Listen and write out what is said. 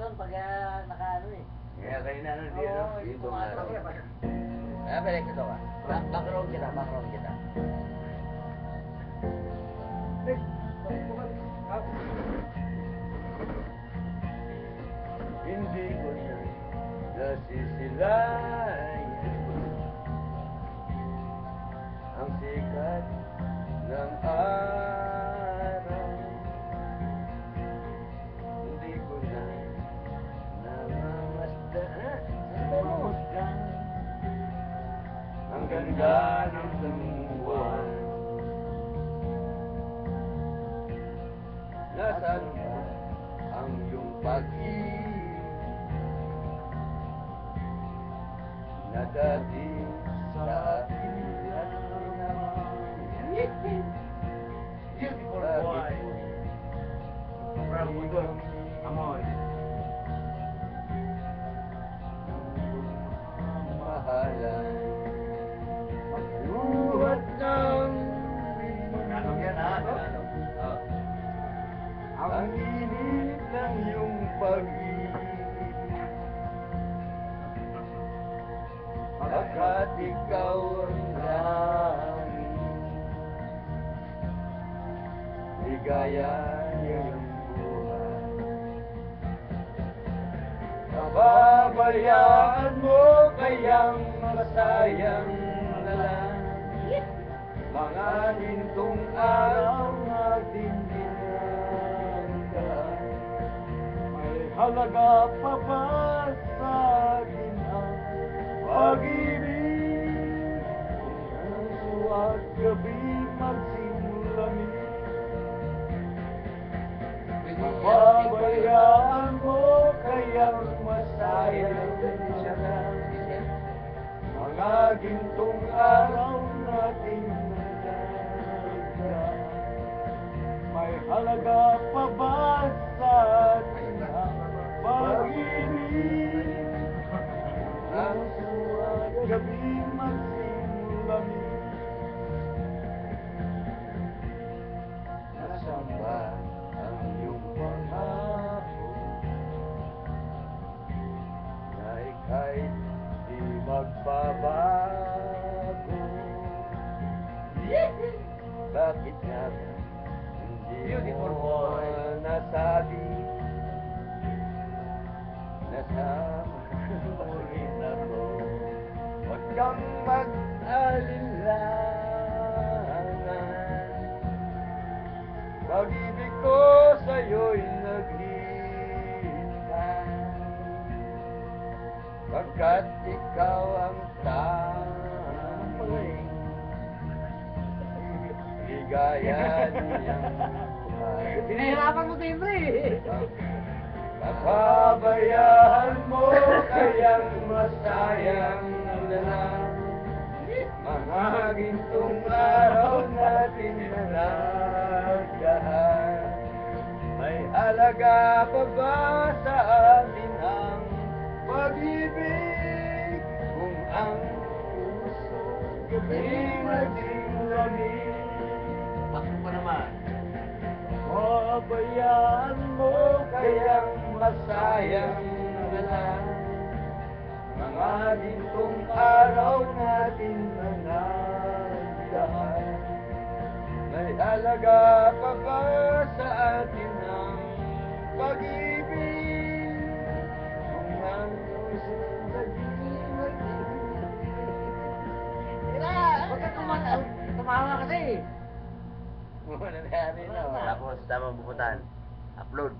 Pag naka-ano eh. Kaya kayo na ano, di ano? Dito nga. Balik ito ka. Background kita. Hindi ko na nasisilayan ang sikat ng araw. Hindi ko na namamasdan ang ganda ng buwan. Nasaan ba ang iyong pag-ibig na dati sa akin at Beautiful boy. Bravo, good. Amoy. mahalan magluhat ng Tagalog yan, ha? ang init ng iyong pag-ibig. Pagkat ikaw ang langit, ligaya niyang buhay. Nababayaan mo kayang masayang na lang mga hintong araw natin dinagdaan. May halaga pa ba sa atin ang pag-ibig? Puso at gabi magsimulamin. Mababayaan mo kayang masayang siya lang mga gintong araw natin nagdaan. May halaga pa ba sa atin ang pag-ibig? Puso at gabi magsimulamin. Nasaan ba ang iyong pangako na ika'y di magbabago? Bakit nga ba hindi Beautiful mo boy. nasabi? Nasama mo rin ako. Huwag kang mag-alinlangan. Pag-ibig ko sa'yo'y naghihintay, pagkat ikaw ang tanging ligaya niyang buhay. Pinahirapan mo timbre eh. Napabayaan mo kayang masayang na lang mga gintong araw natin na nagdaan. May halaga pa ba sa atin ang pag-ibig kung ang puso gabing nagsimulamin? Pasok pa naman. Pabayaan mo kayang masayang na lang mga gintong araw natin na nagdaan. May halaga pa ba sa atin ang pag-ibig kung ang puso Huwag ka tumawa kasi. Muna nangyari na. Tapos, tamang bukutan. Upload.